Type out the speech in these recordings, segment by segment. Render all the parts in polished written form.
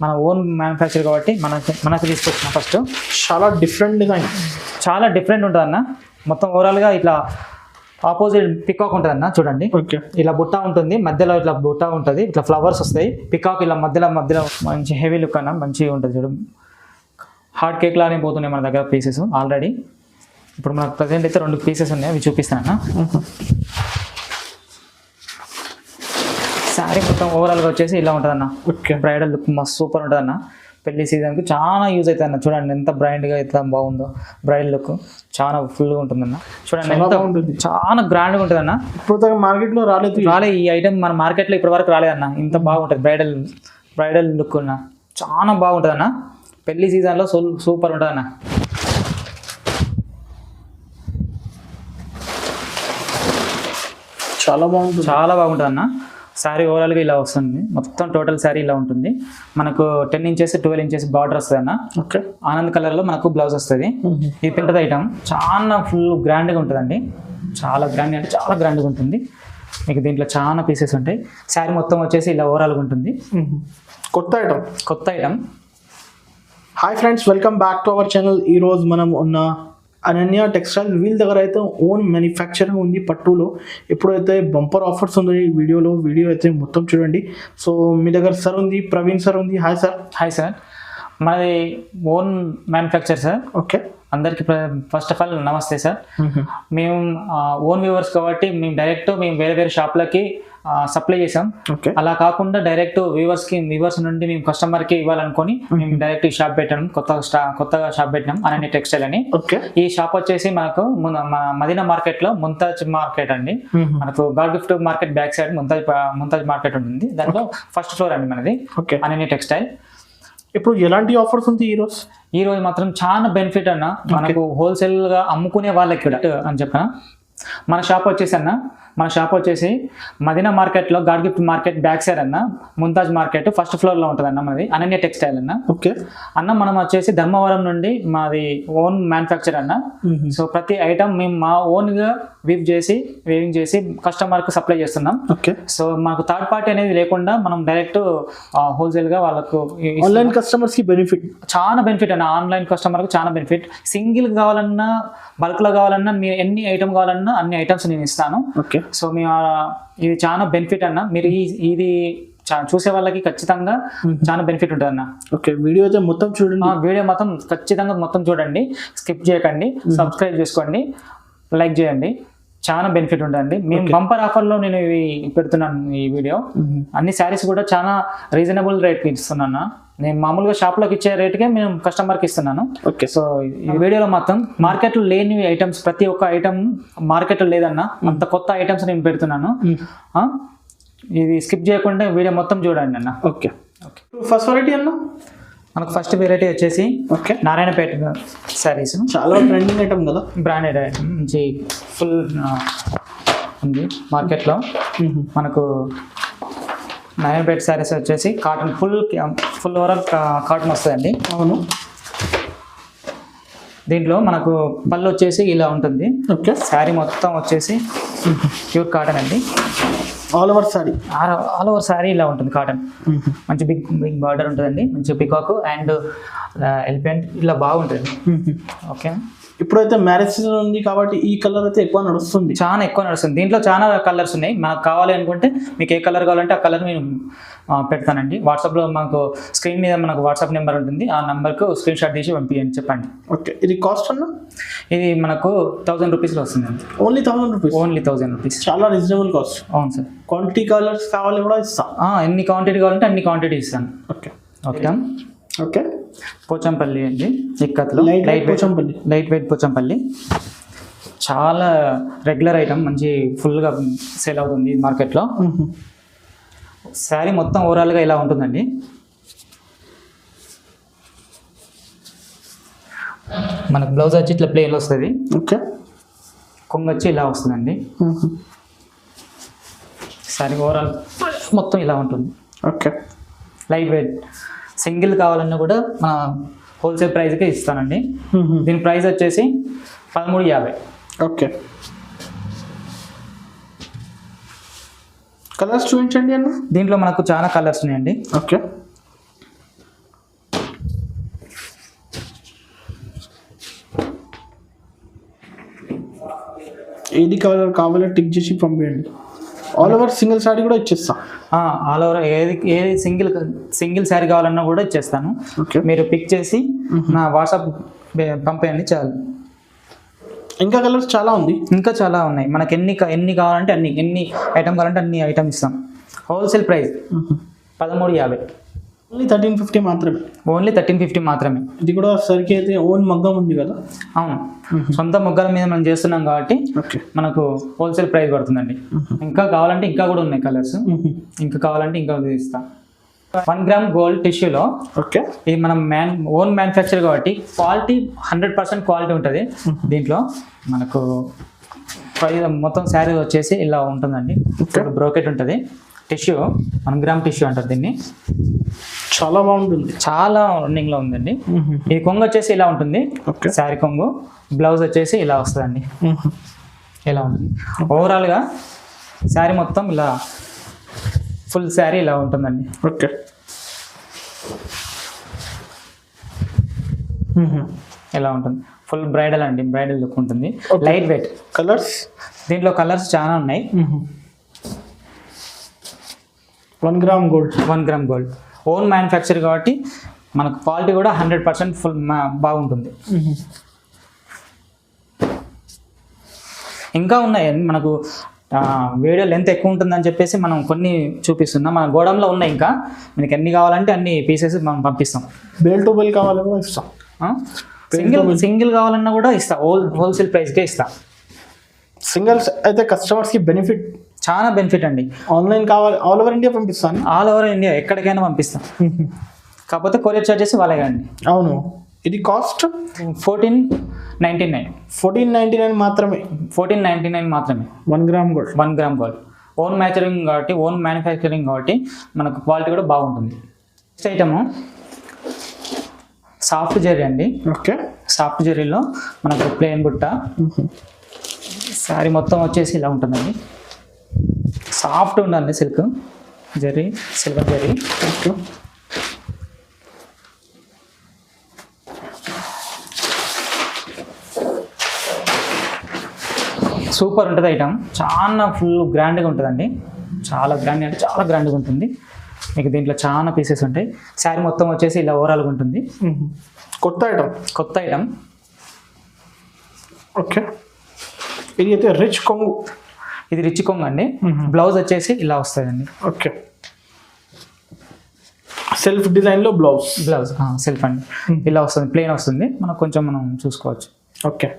మన own manufacture కాబట్టి మనకు తీసుకొచ్చిన ఫస్ట్ చాలా డిఫరెంట్ డిజైన్, చాలా డిఫరెంట్ ఉంటుంది అన్న. మొత్తం ఓవరాల్గా ఇట్లా ఆపోజిట్ పికాక్ ఉంటుంది అన్న. చూడండి, ఓకే, ఇలా బుట్ట ఉంటుంది, మధ్యలో ఇట్లా బుట్ట ఉంటుంది, ఇట్లా ఫ్లవర్స్ వస్తాయి. పికాక్ ఇలా మధ్యలో మంచి హెవీ లుక్ అన్న, మంచిగా ఉంటుంది. చూడు, హార్ట్ కేక్ లానే పోతున్నాయి మన దగ్గర పీసెస్ ఆల్రెడీ. ఇప్పుడు మనకు ప్రజెంట్ అయితే 2 పీసెస్ ఉన్నాయి, అవి చూపిస్తాను. శారీ మొత్తం ఓవరాల్గా వచ్చేసి ఇలా ఉంటుంది అన్న. ఓకే, బ్రైడల్ లుక్ మస్తు సూపర్ ఉంటుంది అన్న. పెళ్లి సీజన్కి చాలా యూజ్ అవుతుంది అన్న. చూడండి ఎంత బ్రైండ్గా అయితే బాగుందో, బ్రైడల్ లుక్ చాలా ఫుల్గా ఉంటుందన్న. చూడండి ఎంత చాలా గ్రాండ్గా ఉంటుంది అన్న. ఇప్పుడు మార్కెట్లో రాలే ఈ ఐటమ్ మన మార్కెట్లో ఇప్పటి వరకు రాలేదన్న. ఇంత బాగుంటుంది బ్రైడల్ లుక్ అన్న, చాలా బాగుంటుంది అన్న. పెళ్లి సీజన్లో సూపర్ ఉంటుంది అన్న. చాలా బాగుంటుంది అన్న. శారీ ఓవరాల్గా ఇలా వస్తుంది, మొత్తం టోటల్ శారీ ఇలా ఉంటుంది. మనకు 10 ఇంచెస్ 12 ఇంచెస్ బార్డర్ వస్తుంది అన్న. ఓకే, ఆనంద్ కలర్లో మనకు బ్లౌజ్ వస్తుంది. ఇది పిల్లల ఐటమ్ చాలా ఫుల్ గ్రాండ్గా ఉంటుందండి. చాలా గ్రాండ్ అంటే చాలా గ్రాండ్గా ఉంటుంది. మీకు దీంట్లో చాలా పీసెస్ ఉంటాయి. శారీ మొత్తం వచ్చేసి ఇలా ఓవరాల్గా ఉంటుంది. కొత్త item. Hi friends, welcome back to our channel. ఈరోజు మనం ఉన్న అనన్య టెక్స్టైల్ వీళ్ళ దగ్గర అయితే ఓన్ మ్యానుఫ్యాక్చరింగ్ ఉంది పట్టులో. ఎప్పుడైతే బంపర్ ఆఫర్స్ ఉంది వీడియో అయితే మొత్తం చూడండి. సో మీ దగ్గర సార్ ఉంది, ప్రవీణ్ సార్ ఉంది. Hi sir. హాయ్ సార్, మాది ఓన్ మ్యానుఫ్యాక్చర్ సార్. ఓకే, అందరికి ఫస్ట్ ఆఫ్ ఆల్ నమస్తే సార్. మేము ఓన్ వ్యూవర్స్ కాబట్టి మేము వేరే షాప్లకి సప్లై చేసాం. అలా కాకుండా డైరెక్ట్ వ్యూవర్స్ నుండి మేము కస్టమర్కి ఇవ్వాలనుకొని మేము డైరెక్ట్ ఈ షాప్ పెట్టాం. కొత్తగా షాప్ పెట్టినాం, అనన్య టెక్స్టైల్ అని. ఈ షాప్ వచ్చేసి మనకు మదీనా మార్కెట్ లో ముంతాజ్ మార్కెట్ అండి. మనకు God gift market back side Mumtaz market ఉంటుంది. దాంట్లో ఫస్ట్ ఫ్లోర్ అండి మనది అనన్య టెక్స్టైల్. ఇప్పుడు ఎలాంటి ఆఫర్స్ ఉంది ఈ రోజు మాత్రం చాలా బెనిఫిట్ అన్న. మనకు హోల్సేల్ గా అమ్ముకునే వాళ్ళకి అని చెప్పిన మన షాప్ వచ్చేసి మదీనా మార్కెట్లో God gift market back side అన్న, ముంతాజ్ మార్కెట్ ఫస్ట్ ఫ్లోర్ లో ఉంటుంది అన్న. మనది అనన్య టెక్స్టైల్ అన్న. ఓకే అన్న, మనం వచ్చేసి ధర్మవరం నుండి మాది ఓన్ మ్యానుఫ్యాక్చర్ అన్న. సో ప్రతి ఐటమ్ మేము మా ఓన్ గా వేవింగ్ చేసి కస్టమర్ కు సప్లై చేస్తున్నాం. సో మాకు థర్డ్ పార్టీ అనేది లేకుండా మనం డైరెక్ట్ హోల్సేల్ గా వాళ్ళకు ఆన్లైన్ కస్టమర్స్ కి చాలా బెనిఫిట్ అన్న. ఆన్లైన్ కస్టమర్ కు చాలా బెనిఫిట్. సింగిల్ కావాలన్నా, బల్క్ లో కావాలన్నా, మీరు ఎన్ని ఐటమ్ కావాలన్నా అన్ని ఐటమ్స్ నేను ఇస్తాను. సో మేము ఇది చాలా బెనిఫిట్ అన్న. మీరు ఇది చూసే వాళ్ళకి ఖచ్చితంగా చాలా బెనిఫిట్ ఉంటుంది అన్న. ఓకే, వీడియో అయితే మొత్తం చూడండి. వీడియో మొత్తం ఖచ్చితంగా మొత్తం చూడండి, స్కిప్ చేయకండి, సబ్స్క్రైబ్ చేసుకోండి, లైక్ చేయండి. చాలా బెనిఫిట్ ఉంటుందండి. మేము బంపర్ ఆఫర్లో నేను ఇవి పెడుతున్నాను. ఈ వీడియో అన్ని శారీస్ కూడా చాలా రీజనబుల్ రేట్కి ఇస్తున్నాను. నేను మామూలుగా షాప్లోకి ఇచ్చే రేటుకే మేము కస్టమర్కి ఇస్తున్నాను. ఓకే, సో ఈ వీడియోలో మొత్తం మార్కెట్లో లేని ఐటమ్స్, ప్రతి ఒక్క ఐటమ్ మార్కెట్లో లేదన్న, అంత కొత్త ఐటమ్స్ నేను పెడుతున్నాను. ఇది స్కిప్ చేయకుండా వీడియో మొత్తం చూడండి అన్న. ఓకే, ఫస్ట్ వెరైటీ అన్న. మనకు ఫస్ట్ వెరైటీ వచ్చేసి నారాయణపేట శారీస్. చాలా ట్రెండింగ్ ఐటమ్ కదా, బ్రాండెడ్ ఐటమ్, మంచి ఫుల్ ఉంది మార్కెట్లో. మనకు నారాయణపేట శారీస్ వచ్చేసి కాటన్ ఫుల్ ఓవరాల్ కాటన్ వస్తుందండి. అవును, దీంట్లో మనకు పళ్ళు వచ్చేసి ఇలా ఉంటుంది. ఓకే, శారీ మొత్తం వచ్చేసి ప్యూర్ కాటన్ అండి. ఆల్ ఓవర్ శారీ ఇలా ఉంటుంది కాటన్. మంచి బిగ్ బార్డర్ ఉంటుందండి, మంచి పికాక్ అండ్ ఎలిఫెంట్ ఇలా బాగుంటుంది. ఓకే, ఇప్పుడైతే మ్యారేజ్ సీజన్ ఉంది కాబట్టి ఈ కలర్ అయితే చాలా ఎక్కువ నడుస్తుంది. దీంట్లో చాలా కలర్స్ ఉన్నాయి. మనకు కావాలి అనుకుంటే మీకు ఏ కలర్ కావాలంటే ఆ కలర్ నేను పెడతానండి. వాట్సాప్లో మనకు స్క్రీన్ మీద మనకు వాట్సాప్ నెంబర్ ఉంటుంది. ఆ నెంబర్కు స్క్రీన్ షాట్ తీసి పంపించండి, చెప్పండి. ఓకే, ఇది కాస్ట్ అన్న? ఇది మనకు 1000 రూపీస్లో వస్తుందండి. Only 1000 rupees. చాలా రీజనబుల్ కాస్ట్. అవును సార్. క్వాంటిటీ కలర్స్ కావాలి కూడా ఇస్తాం. ఎన్ని క్వాంటిటీ కావాలంటే అన్ని క్వాంటిటీ ఇస్తాను. ఓకే ఓకే ఓకే పోచంపల్లి అండి, ఇక్కత్లో లైట్ వెయిట్ పోచంపల్లి. చాలా రెగ్యులర్ ఐటమ్, మంచి ఫుల్గా సేల్ అవుతుంది మార్కెట్లో. శారీ మొత్తం ఓవరాల్గా ఇలా ఉంటుందండి. మనకు బ్లౌజ్ వచ్చి ఇట్లా ప్లెయిన్ వస్తుంది. ఓకే, కొంగు వచ్చి ఇలా వస్తుందండి. శారీ ఓవరాల్ మొత్తం ఇలా ఉంటుంది. Okay, light weight. సింగిల్ కావాలన్నా కూడా మన హోల్సేల్ ప్రైస్కే ఇస్తానండి. దీని ప్రైస్ వచ్చేసి 1350. ఓకే, కలర్స్ చూపించండి అన్న. దీంట్లో మనకు చాలా కలర్స్ ఉన్నాయండి. ఓకే, ఏది కలర్ కావాలో టిక్ చేసి పంపించండి. ఆల్ ఓవర్ సింగిల్ శారీ కూడా ఇచ్చేస్తా. ఆల్ ఓవర్ ఏది సింగిల్ శారీ కావాలన్నా కూడా ఇచ్చేస్తాను. ఓకే, మీరు పిక్ చేసి నా వాట్సాప్ పంపేయండి చాలు. ఇంకా కలర్స్ చాలా ఉంది, ఇంకా చాలా ఉన్నాయి. మనకి ఎన్ని కావాలంటే ఎన్ని ఐటమ్ కావాలంటే అన్ని ఐటమ్ ఇస్తాం. హోల్సేల్ ప్రైస్ 1350, ఓన్లీ 1350 మాత్రమే. ఓన్లీ 1350 మాత్రమే. ఇది కూడా సరికి అయితే ఓన్ మగ్గం ఉంది కదా? అవును, సొంత మొగ్గల మీద మనం చేస్తున్నాం కాబట్టి ఓకే, మనకు హోల్సేల్ ప్రైస్ పడుతుందండి. ఇంకా కావాలంటే ఇంకా కూడా ఉన్నాయి కలర్స్, ఇంకా కావాలంటే ఇంకా ఇస్తాం. 1 గ్రామ్ గోల్డ్ టిష్యూలో ఓకే, ఇది మనం ఓన్ మ్యానుఫ్యాక్చర్ కాబట్టి క్వాలిటీ 100% క్వాలిటీ ఉంటుంది. దీంట్లో మనకు మొత్తం శారీ వచ్చేసి ఇలా ఉంటుందండి. బ్రోకెట్ ఉంటుంది. టిష్యూ 1 గ్రామ్ టిష్యూ అంటారు దీన్ని. చాలా బాగుంటుంది, చాలా రన్నింగ్లో ఉందండి. ఈ కొంగు వచ్చేసి ఇలా ఉంటుంది, శారీ కొంగు. బ్లౌజ్ వచ్చేసి ఇలా వస్తుందండి, ఇలా ఉంటుంది. ఓవరాల్గా శారీ మొత్తం ఇలా ఫుల్ శారీ ఇలా ఉంటుందండి. ఓకే, ఇలా ఉంటుంది. ఫుల్ బ్రైడల్ అండి, బ్రైడల్ లుక్ ఉంటుంది. Light weight. కలర్స్ దీంట్లో కలర్స్ చాలా ఉన్నాయి. 1 gram gold, 1 gram gold own manufacture కాబట్టి మనకు క్వాలిటీ కూడా 100% ఫుల్ బాగుంటుంది. ఇంకా ఉన్నాయండి మనకు. వీడియో లెంత్ ఎక్కువ ఉంటుందని చెప్పేసి మనం కొన్ని చూపిస్తున్నాం. మన గోడంలో ఉన్నాయి. ఇంకా మనకి ఎన్ని కావాలంటే అన్ని పీసెస్ మనం పంపిస్తాం. బెల్ టు బెల్ కావాలన్నా ఇస్తాం. సింగిల్ కావాలన్నా కూడా ఇస్తాం. హోల్సేల్ ప్రైస్కే ఇస్తాం. సింగిల్స్ అయితే కస్టమర్స్కి బెనిఫిట్, చాలా బెనిఫిట్ అండి. ఆన్లైన్ కావాలి, ఆల్ ఓవర్ ఇండియా పంపిస్తాను. ఆల్ ఓవర్ ఇండియా ఎక్కడికైనా పంపిస్తాం. కాకపోతే కొరియర్ చార్జెస్ వాళ్ళే అండి. అవును, ఇది కాస్ట్ 1499 మాత్రమే. 1499 మాత్రమే. 1 gram gold, 1 gram gold own manufacturing కాబట్టి మనకు క్వాలిటీ కూడా బాగుంటుంది. నెక్స్ట్ ఐటము సాఫ్ట్ జెరీ అండి. ఓకే, సాఫ్ట్ జెరీలో మనకు ప్లెయిన్ బుట్ట. శారీ మొత్తం వచ్చేసి ఇలా ఉంటుందండి. సాఫ్ట్ ఉండాలి silk zari, silver zari. Okay, super ఉంటుంది ఐటమ్. చాలా ఫుల్ గ్రాండ్గా ఉంటుందండి. చాలా గ్రాండ్ అంటే చాలా గ్రాండ్గా ఉంటుంది. మీకు దీంట్లో చాలా పీసెస్ ఉంటాయి. శారీ మొత్తం వచ్చేసి ఇలా ఓవరాల్గా ఉంటుంది. కొత్త ఐటమ్. ఓకే, ఇది అయితే రిచ్ కొంగు. ఇది రిచ్ కొంగు అండి. బ్లౌజ్ వచ్చేసి ఇలా వస్తుందండి. ఓకే, సెల్ఫ్ డిజైన్లో బ్లౌజ్ సెల్ఫ్ అండి. ఇలా వస్తుంది, ప్లెయిన్ వస్తుంది. మనకు కొంచెం మనం చూసుకోవచ్చు. ఓకే,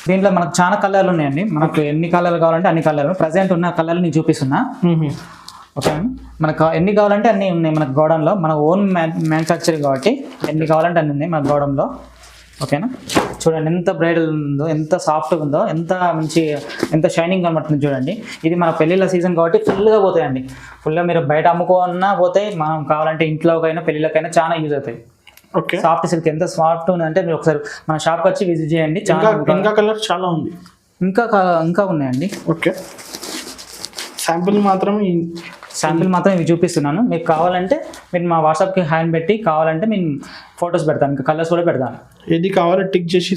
దీంట్లో మనకు చాలా కలర్లు ఉన్నాయండి. మనకు ఎన్ని కలర్లు కావాలంటే అన్ని కలర్లు. ప్రజెంట్ ఉన్న కలర్లు నేను చూపిస్తున్నా. ఓకే అండి, మనకు ఎన్ని కావాలంటే అన్నీ ఉన్నాయి మన గోడౌన్లో. మన ఓన్ మ్యానుఫ్యాక్చరింగ్ కాబట్టి ఎన్ని కావాలంటే అన్ని ఉన్నాయి మన గోడౌన్లో. ఓకేనా, చూడండి ఎంత బ్రైడల్ ఉందో, ఎంత సాఫ్ట్గా ఉందో, ఎంత షైనింగ్ కనబడుతుంది చూడండి. ఇది మన పెళ్ళిళ్ళ సీజన్ కాబట్టి ఫుల్గా పోతాయండి. ఫుల్గా మీరు బయట అమ్ముకున్నా పోతాయి, మనం కావాలంటే ఇంట్లోకైనా పెళ్ళిళ్ళకైనా చాలా యూజ్ అవుతాయి. ఓకే, సాఫ్ట్ సిల్క్ ఎంత సాఫ్ట్ ఉందంటే మీరు ఒకసారి మన షాప్కి వచ్చి విజిట్ చేయండి. ఇంకా కలర్ చాలా ఉంది, ఇంకా ఉన్నాయండి. ఓకే, శాంపిల్ మాత్రం ఇవి చూపిస్తున్నాను. మీకు కావాలంటే మీరు మా వాట్సాప్కి హ్యాండ్ పెట్టి కావాలంటే నేను ఫొటోస్ పెడతాను, ఇంకా కలర్స్ కూడా పెడతాను. ఏది కావాలో టిక్ చేసి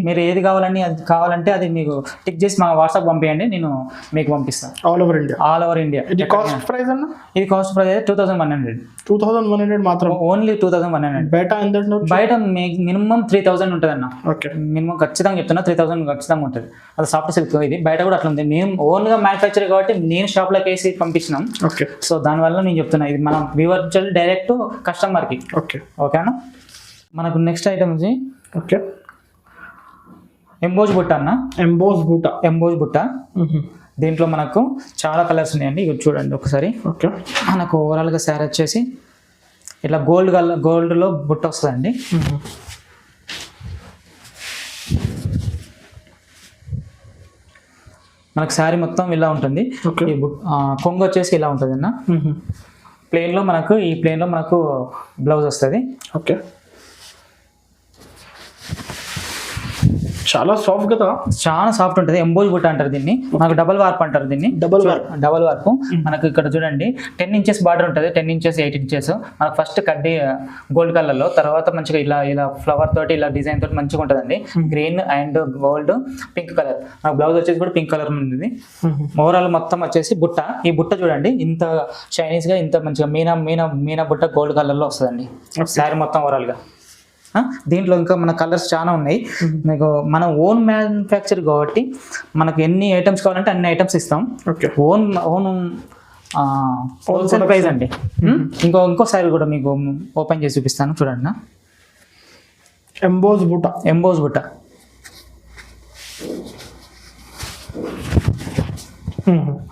మీరు ఏది కావాలంటే అది మీకు టిక్ చేసి మా వాట్సాప్ పంపించండి, నేను మీకు పంపిస్తాను. All over India. ఇది కాస్ట్ ప్రైస్ 2100 మాత్రం. ఓన్లీ 2100. బయట మినిమం 3000 ఉంటుంది అన్న. ఓకే, మినిమం ఖచ్చితంగా చెప్తున్నా 3000 ఖచ్చితంగా ఉంటుంది. అది సాఫ్ట్ సిల్క్. ఇది బయట కూడా అట్లా ఉంది. మేము ఓన్గా మ్యానుఫ్యాక్చర్ కాబట్టి నేను షాప్లోకి వేసి పంపించినాం. ఓకే, సో దానివల్ల నేను చెప్తున్నా ఇది మనం వ్యూవర్ డైరెక్ట్ కస్టమర్కి. ఓకేనా, మనకు నెక్స్ట్ ఐటమ్ వచ్చి ఓకే ఎంబోజ్ బుట్ట అన్న. ఎంబోజ్ బుట్ట. దీంట్లో మనకు చాలా కలర్స్ ఉన్నాయండి. ఇవి చూడండి ఒకసారి. ఓకే, మనకు ఓవరాల్గా శారీ వచ్చేసి ఇట్లా గోల్డ్లో బుట్ట వస్తుందండి. మనకు శారీ మొత్తం ఇలా ఉంటుంది. ఈ కొంగు వచ్చేసి ఇలా ఉంటుంది అన్న. ప్లెయిన్లో మనకు బ్లౌజ్ వస్తుంది. ఓకే, చాలా సాఫ్ట్ కదా. చాలా సాఫ్ట్ ఉంటుంది. ఎంబోజ్ బుట్ట అంటారు దీన్ని, మనకు డబల్ వార్ప్ అంటారు దీన్ని. డబల్ వార్ప్ మనకు ఇక్కడ చూడండి 10 ఇంచెస్ బార్డర్ ఉంటుంది, 10 ఇంచెస్ 8 ఇంచెస్. మనకు ఫస్ట్ కడ్డీ గోల్డ్ కలర్ లో, తర్వాత మంచిగా ఇలా ఫ్లవర్ తోటి ఇలా డిజైన్ తోటి మంచిగా ఉంటుందండి. Green and gold pink colour. మనకు బ్లౌజ్ వచ్చేసి కూడా పింక్ కలర్ ఉంది. ఓవరాల్ మొత్తం వచ్చేసి బుట్ట. ఈ బుట్ట చూడండి ఇంత షైనీస్ గా, ఇంత మంచిగా మీనా బుట్ట గోల్డ్ కలర్ లో వస్తుందండి శారీ మొత్తం ఓవరాల్ గా. దీంట్లో ఇంకా మన కలర్స్ చాలా ఉన్నాయి. మీకు మన ఓన్ మ్యానుఫ్యాక్చర్ కాబట్టి మనకు ఎన్ని ఐటమ్స్ కావాలంటే అన్ని ఐటమ్స్ ఇస్తాం. ఓన్ హోల్సేల్ ప్రైస్ అండి. ఇంకోసారి కూడా మీకు ఓపెన్ చేసి చూపిస్తాను చూడండి. ఎంబోజ్ బుట్ట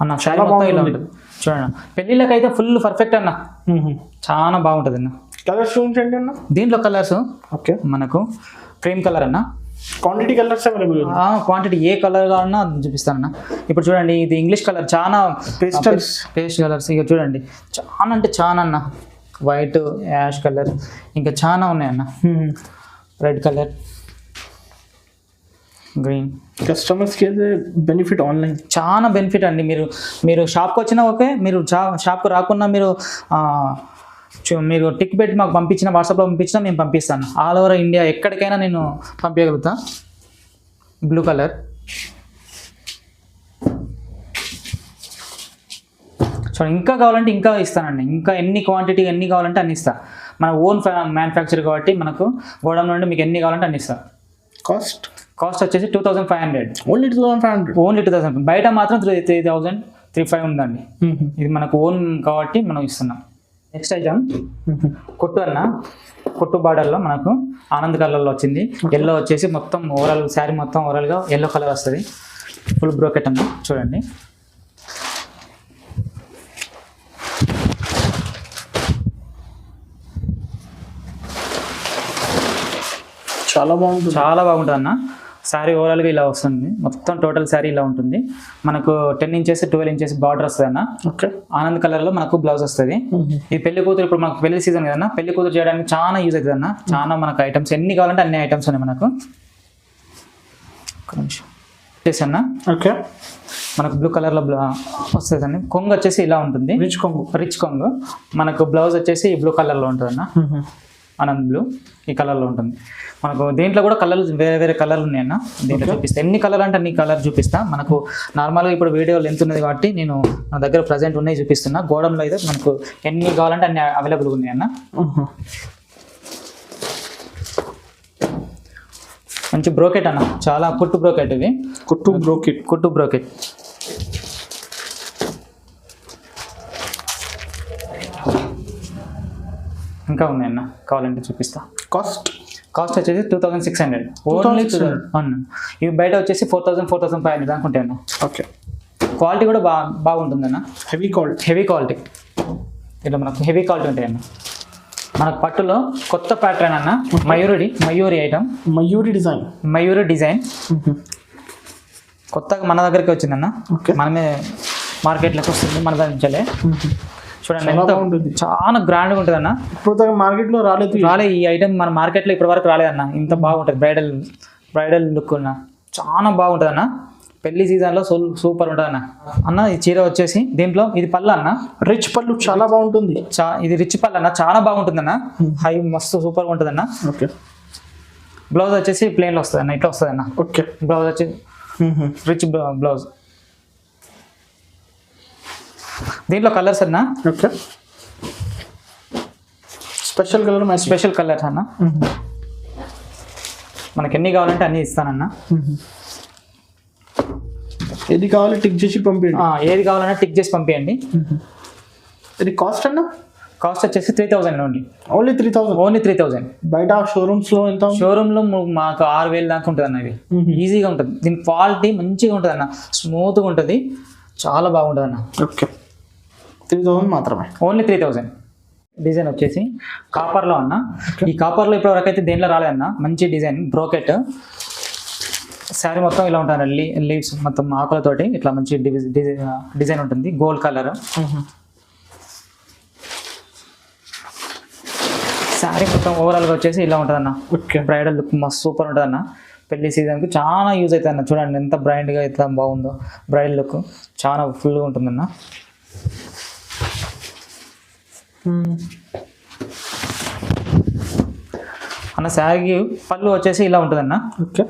అన్న శారీ మొత్తం ఇలా ఉంటుంది చూడండి. పెళ్ళిళ్ళకి అయితే ఫుల్ పర్ఫెక్ట్ అన్న, చాలా బాగుంటుంది అన్న. కలర్స్ చూపించండి అన్న. దీంట్లో కలర్స్ ఓకే మనకు క్రీమ్ కలర్ అన్న. Quantity colours available. క్వాంటిటీ ఏ కలర్ కావాలన్నా చూపిస్తానన్నా. ఇప్పుడు చూడండి ఇది ఇంగ్లీష్ కలర్, చాలా పేస్ట్ కలర్స్. ఇక చూడండి చాలా అంటే చాలా అన్న. వైట్, యాష్ కలర్, ఇంకా చాలా ఉన్నాయన్న. Red colour, green. కస్టమర్స్కి అయితే బెనిఫిట్ ఆన్లైన్ చాలా బెనిఫిట్ అండి. మీరు షాప్కి వచ్చినా ఓకే, మీరు షాప్కి రాకున్నా మీరు టిక్ పెట్టి మాకు పంపించిన, వాట్సాప్లో పంపించినా మేము పంపిస్తాను. ఆల్ ఓవర్ ఇండియా ఎక్కడికైనా నేను పంపించగలుగుతా. బ్లూ కలర్ సో ఇంకా కావాలంటే ఇంకా ఇస్తానండి. ఇంకా ఎన్ని క్వాంటిటీ ఎన్ని కావాలంటే అన్ని ఇస్తా. మన ఓన్ మ్యానుఫ్యాక్చర్ కాబట్టి మనకు గోడౌన్ నుండి మీకు ఎన్ని కావాలంటే అన్ని ఇస్తా. కాస్ట్ వచ్చేసి 2500. ఓన్లీ 2000. బయట మాత్రం 3000-3500 ఉందండి. ఇది మనకు ఓన్ కాబట్టి మనం ఇస్తున్నాం. నెక్స్ట్ ఐటమ్ కొట్టు అన్న. కొట్టు బార్డర్లో మనకు ఆనంద్ కలర్లో వచ్చింది. ఎల్లో వచ్చేసి మొత్తం ఓవరాల్ శారీ మొత్తం ఓవరాల్గా ఎల్లో కలర్ వస్తుంది. ఫుల్ బ్రోకెట్ అన్న చూడండి. చాలా బాగుంటుంది అన్న. శారీ ఓవరాల్గా ఇలా వస్తుంది. మొత్తం టోటల్ శారీ ఇలా ఉంటుంది. మనకు 10 ఇంచెస్ 12 ఇంచెస్ బార్డర్ వస్తుంది అన్న. ఆనంద్ కలర్లో మనకు బ్లౌజ్ వస్తుంది. ఈ పెళ్లి కూతురు, ఇప్పుడు మనకు పెళ్లి సీజన్ కదన్నా, పెళ్లి కూతురు చేయడానికి చాలా యూజ్ అవుతుంది అన్న. చాలా మనకు ఐటమ్స్ ఎన్ని కావాలంటే అన్ని ఐటమ్స్ ఉన్నాయి మనకు. అన్న మనకు బ్లూ కలర్లో వస్తుంది అండి. కొంగు వచ్చేసి ఇలా ఉంటుంది, రిచ్ కొంగు. మనకు బ్లౌజ్ వచ్చేసి బ్లూ కలర్లో ఉంటుంది అన్న. ఆనంద్ బ్లూ ఈ కలర్లో ఉంటుంది. మనకు దీంట్లో కూడా కలర్లు వేరే కలర్లు ఉన్నాయన్న. దీంట్లో చూపిస్తా, ఎన్ని కలర్ అంటే అన్ని కలర్ చూపిస్తా. మనకు నార్మల్గా ఇప్పుడు వీడియో లెంత్ ఉన్నది కాబట్టి నేను నా దగ్గర ప్రజెంట్ ఉన్నాయి చూపిస్తున్నా. గోడంలో అయితే మనకు ఎన్ని కావాలంటే అన్ని అవైలబుల్గా ఉన్నాయన్న. మంచి బ్రోకెట్ అన్న, చాలా కుట్టు బ్రోకెట్. ఇవి కుట్టు బ్రోకెట్. ఇంకా ఉన్నాయన్న, కావాలంటే చూపిస్తా. కాస్ట్ వచ్చేసి 2600. ఓన్లీ 2000. ఇవి బయట వచ్చేసి 4000-4500 అనుకుంటాయి అన్న. ఓకే. క్వాలిటీ కూడా బాగుంటుందన్న. Heavy quality. ఇలా మనకు హెవీ క్వాలిటీ ఉంటాయన్న. మనకు పట్టులో కొత్త ప్యాటర్న్ అన్న. మయూరి ఐటమ్. మయూరి డిజైన్ కొత్తగా మన దగ్గరికి వచ్చిందన్న. మనమే మార్కెట్లోకి వస్తుంది మన దగ్గర నుంచే. చూడండి చాలా గ్రాండ్గా ఉంటుంది అన్న. ఇప్పుడు మార్కెట్లో రాలే ఈ ఐటమ్ మన మార్కెట్లో ఇప్పటి వరకు రాలేదన్న. ఇంత బాగుంటుంది. బ్రైడల్ లుక్ అన్న, చాలా బాగుంటుంది అన్న. పెళ్లి సీజన్లో సూపర్ ఉంటుంది అన్న. ఈ చీర వచ్చేసి దీంట్లో ఇది పళ్ళు అన్న. రిచ్ పళ్ళు చాలా బాగుంటుంది. ఇది రిచ్ పళ్ళు అన్న, చాలా బాగుంటుంది అన్న. హై మస్తు సూపర్గా ఉంటుంది అన్న. ఓకే. బ్లౌజ్ వచ్చేసి ప్లెయిన్లో వస్తుంది అన్న, ఇట్లా వస్తుంది అన్న. ఓకే. బ్లౌజ్ వచ్చేసి రిచ్ బ్లౌజ్. దీంట్లో కలర్స్ అన్న. ఓకే. స్పెషల్ కలర్స్ అన్న. మనకి ఎన్ని కావాలంటే అన్ని ఇస్తానన్న. ఏది కావాలి టిక్ చేసి పంపించండి. ఏది కావాలన్నా టిక్ చేసి పంపించండి. ఇది కాస్ట్ అన్న? కాస్ట్ వచ్చేసి 3000 ఓన్లీ 3000. బయట షోరూమ్స్లో ఎంత? షోరూంలో మాకు 6000 దాకా ఉంటుంది అన్న. ఇది ఈజీగా ఉంటుంది. దీని క్వాలిటీ మంచిగా ఉంటుంది అన్న, స్మూత్గా ఉంటుంది, చాలా బాగుంటుంది అన్న. ఓకే. 3000 మాత్రమే. ఓన్లీ 3000. డిజైన్ వచ్చేసి కాపర్లో అన్న. ఈ కాపర్లో ఇప్పటివరకు అయితే దేంట్లో రాలేదన్న. మంచి డిజైన్ బ్రోకెట్. శారీ మొత్తం ఇలా ఉంటుంది. లీవ్స్ మొత్తం ఆకులతోటి ఇట్లా మంచి డిజైన్ ఉంటుంది. Gold colour. శారీ మొత్తం ఓవరాల్గా వచ్చేసి ఇలా ఉంటుంది అన్న. బ్రైడల్ లుక్ మస్తు సూపర్ ఉంటుంది అన్న. పెళ్లి సీజన్కి చాలా యూజ్ అవుతుంది అన్న. చూడండి ఎంత బ్రైట్గా ఎంత బాగుందో, బ్రైడల్ లుక్ చాలా ఫుల్గా ఉంటుందన్న. అన్న శారీకి పళ్ళు వచ్చేసి ఇలా ఉంటుందన్న. Okay,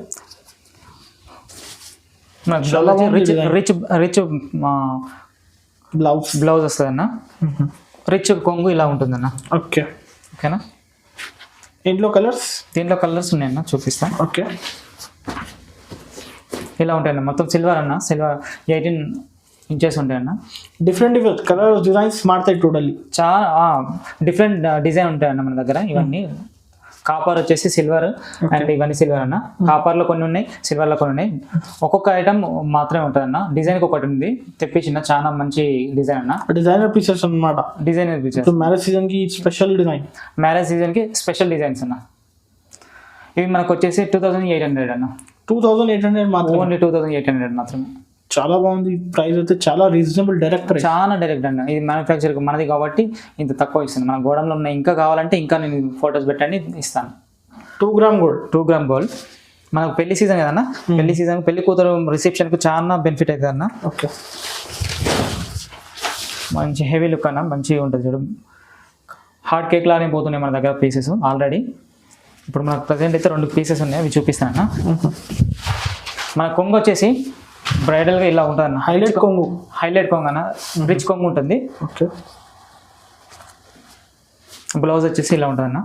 rich rich rich blouse వస్తుందన్న. రిచ్ కొంగు ఇలా ఉంటుందన్న. ఓకే, ఓకేనా. దీంట్లో కలర్స్ ఉన్నాయన్న, చూపిస్తా. ఓకే, ఇలా ఉంటాయన్న. మొత్తం సిల్వర్ అన్న, సిల్వర్ 18 ఇంచెస్ ఉంటాయన్న. డిఫరెంట్ కలర్ డిజైన్స్ మారుతాయి టోటల్లీ. చాలా డిఫరెంట్ డిజైన్ ఉంటాయన్న మన దగ్గర. ఇవన్నీ కాపర్ వచ్చేసి సిల్వర్ అండ్ ఇవన్నీ సిల్వర్ అన్న. కాపర్లో కొన్ని ఉన్నాయి, సిల్వర్లో కొన్ని ఉన్నాయి. ఒక్కొక్క ఐటమ్ మాత్రమే ఉంటుంది అన్న. డిజైన్కి ఒకటి ఉంది తెప్పించిన, చాలా మంచి డిజైన్ అన్న. డిజైనర్ పీసెస్ అన్నమాట. డిజైనర్ పీసెస్ మ్యారేజ్ సీజన్కి స్పెషల్ డిజైన్. మ్యారేజ్ సీజన్కి స్పెషల్ డిజైన్స్ అన్న. ఇవి మనకు వచ్చేసి 2800 అన్న. 2800 మాత్రం. ఓన్లీ 2800 మాత్రమే. చాలా బాగుంది. ప్రైస్ అయితే చాలా రీజనబుల్, డైరెక్ట్ ప్రైస్. చాలా డైరెక్ట్ అన్న. ఇది మ్యానుఫ్యాక్చర్ మనది కాబట్టి ఇంత తక్కువ ఇస్తుంది. మన గోడంలో ఉన్న ఇంకా కావాలంటే ఇంకా నేను ఫొటోస్ పెట్టండి ఇస్తాను. 2 గ్రామ్ గోల్డ్. 2 gram gold. మనకు పెళ్లి సీజన్ కదన్న. పెళ్లి సీజన్ పెళ్లి కూతురు రిసెప్షన్కి చాలా బెనిఫిట్ అవుతుంది అన్న. ఓకే, మంచి హెవీ లుక్ అన్న, మంచిగా ఉంటుంది. చూడు హార్ట్ కేక్ లానే పోతున్నాయి మన దగ్గర పీసెస్ ఆల్రెడీ. ఇప్పుడు మనకు ప్రజెంట్ అయితే 2 పీసెస్ ఉన్నాయి, అవి చూపిస్తాను అన్న. మన కొంగు వచ్చేసి బ్రైడల్గా ఇలా ఉంటుంది అన్న. హైలైట్ కొంగు అన్న, రిచ్ కొంగు ఉంటుంది. ఓకే, బ్లౌజ్ వచ్చేసి ఇలా ఉంటుంది అన్న.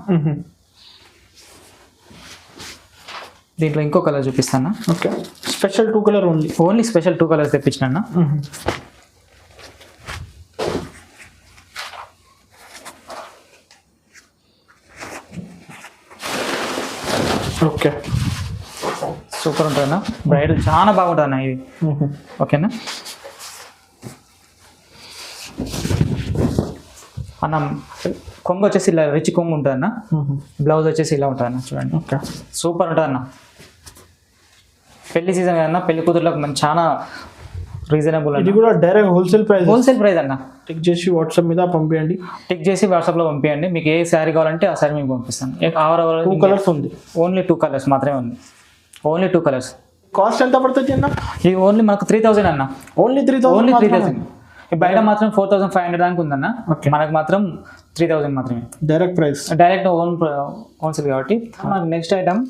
దీంట్లో ఇంకో కలర్ చూపిస్తాను. Okay, special 2 colour only special 2 colours తెప్పించిన అన్న. ఓకే, సూపర్ ఉంటుంది అన్న. బ్రైడల్ చాలా బాగుంటుంది అన్న ఇది. ఓకేనా అన్న. కొంగు వచ్చేసి ఇలా రిచ్ కొంగు ఉంటుంది అన్న. బ్లౌజ్ వచ్చేసి ఇలా ఉంటుంది అన్న. చూడండి, ఓకే, సూపర్ ఉంటుంది అన్న. పెళ్లి సీజన్ కదన్నా, పెళ్లి కూతుర్లకు మన చాలా రీజనబుల్. ఇది కూడా డైరెక్ట్ హోల్సేల్ ప్రైస్ అన్న. టిక్ చేసి వాట్సాప్ మీద పంపించండి. వాట్సాప్లో పంపించండి. మీకు ఏ శారీ కావాలంటే ఆ శారీ మీకు పంపిస్తాను. 2 కలర్స్ ఉంది. ఓన్లీ 2 కలర్స్ మాత్రమే ఉంది. Only 2 colours. కాస్ట్ ఎంత పడుతుంది అన్న? ఇది ఓన్లీ మనకు 3000 అన్న. ఓన్లీ 3000. బయట మాత్రం 4500 దానికి ఉందన్న. మనకు మాత్రం 3000 మాత్రమే. డైరెక్ట్ హోల్సేల్ కాబట్టి. మనకు నెక్స్ట్ ఐటమ్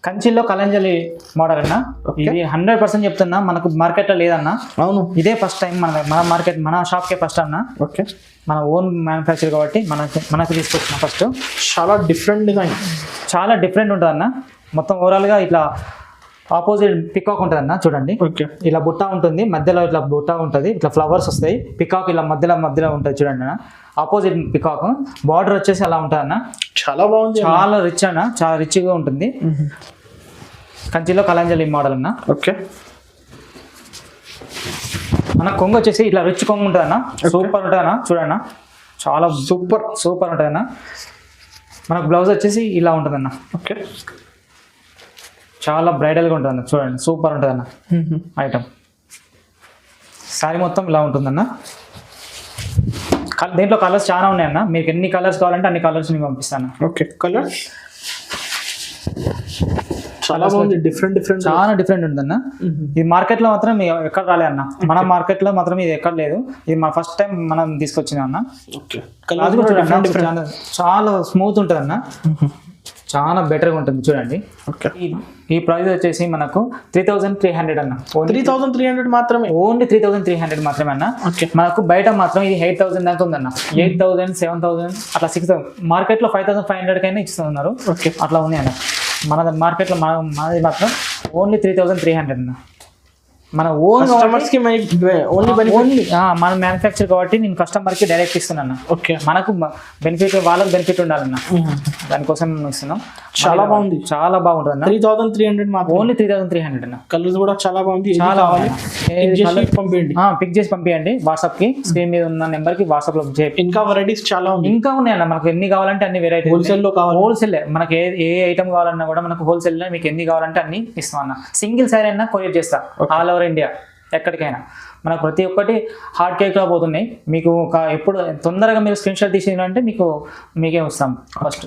కంచిలో కలంజలి మోడల్ అన్న. ఇది 100% చెప్తున్నా, మనకు మార్కెట్లో లేదన్నా. అవును, ఇదే ఫస్ట్ టైం మన మార్కెట్, మన షాప్కే ఫస్ట్ అన్న. ఓకే, మన ఓన్ మ్యానుఫ్యాక్చర్ కాబట్టి మనకు తీసుకొచ్చిన ఫస్ట్. చాలా డిఫరెంట్ డిజైన్, చాలా డిఫరెంట్ ఉంటుంది అన్న. మొత్తం ఓవరాల్గా ఇట్లా ఆపోజిట్ పికాక్ ఉంటుంది అన్న. చూడండి, ఓకే, ఇలా బుట్ట ఉంటుంది, మధ్యలో ఇట్లా బుట్ట ఉంటుంది, ఇట్లా ఫ్లవర్స్ వస్తాయి. పికాక్ ఇలా మధ్యలో ఉంటుంది చూడండి అన్న. Opposite peacock. బార్డర్ వచ్చేసి అలా ఉంటుంది అన్న. చాలా బాగుంది, చాలా రిచ్ అన్న, చాలా రిచ్గా ఉంటుంది. కంచిలో కలంజలి మోడల్ అన్న. ఓకే అన్న. కొంగు వచ్చేసి ఇట్లా రిచ్ కొంగు ఉంటుంది అన్న. సూపర్ ఉంటుంది అన్న. చూడన్న, చాలా సూపర్ ఉంటుంది అన్న. మనకు బ్లౌజ్ వచ్చేసి ఇలా ఉంటుంది అన్న. ఓకే, చాలా బ్రైడల్గా ఉంటుంది అన్న. చూడండి, సూపర్ ఉంటుంది అన్న ఐటమ్. శారీ మొత్తం ఇలా ఉంటుందన్న. దీంట్లో కలర్స్ చాలా ఉన్నాయన్న. మీకు ఎన్ని కలర్స్ కావాలంటే అన్ని కలర్స్ నేను పంపిస్తాను. ఓకే, కలర్స్ చాలా బాగుంది, డిఫరెంట్ చాలా డిఫరెంట్ ఉందన్న. ఇది మార్కెట్లో మాత్రం ఎక్కడ రాలే అన్న. మన మార్కెట్లో మాత్రం ఇది ఎక్కడ లేదు. ఇది మా ఫస్ట్ టైం మనం తీసుకొచ్చినాం అన్న. చాలా స్మూత్ ఉంటుంది అన్న. చాలా బెటర్గా ఉంటుంది చూడండి. ఈ ప్రైస్ వచ్చేసి మనకు 3300 అన్న. 3300 మాత్రమే. ఓన్లీ 3300 మాత్రమే అన్న. మనకు బయట మాత్రం ఇది 8000 దాకా ఉందన్న. 8000, 7000 అట్లా 6000. మార్కెట్లో 5500 కైనా ఇస్తున్నారు. అట్లా ఉంది అన్న. మన మార్కెట్లో మనది మాత్రం ఓన్లీ 3300 అన్న. మన ఓన్ కస్టమర్స్కి ఓన్లీ మన మ్యానుఫ్యాక్చర్ కాబట్టి నేను కస్టమర్కి డైరెక్ట్ ఇస్తున్నాను. ఓకే, మనకు బెనిఫిట్, వాళ్ళకి బెనిఫిట్ ఉండాలన్న. దానికోసం మేము ఇస్తున్నాం. చాలా బాగుంది, చాలా బాగుంటుంది అన్న. 3300 మాత్రం. ఓన్లీ 3300 అన్న. కలర్స్ కూడా చాలా బాగుంది. చాలా పంపించండి, పిక్ చేసి పంపించండి వాట్సాప్కి. స్క్రీన్ మీద ఉన్న నెంబర్కి వాట్సాప్లో ఇంకా వెరైటీస్ చాలా ఉంది. ఇంకా ఉన్నాయన్న. మనకు ఎన్ని కావాలంటే అన్ని వెరైటీ. హోల్సేల్లో కావాలి. హోల్సేల్ మనకి ఏ ఐటమ్ కావాలన్నా కూడా మనకు హోల్సేల్లో మీకు ఎన్ని కావాలంటే అన్ని ఇస్తాం అన్న. సింగిల్ సారీ అయినా కొరియర్ చేస్తా ఆల్ ఓవర్ ఇండియా, ఎక్కడికైనా. మనకు ప్రతి ఒక్కటి హార్డ్ కేక్లో పోతున్నాయి. మీకు ఎప్పుడు తొందరగా మీరు స్క్రీన్ షాట్ తీసిందంటే మీకే వస్తాం ఫస్ట్.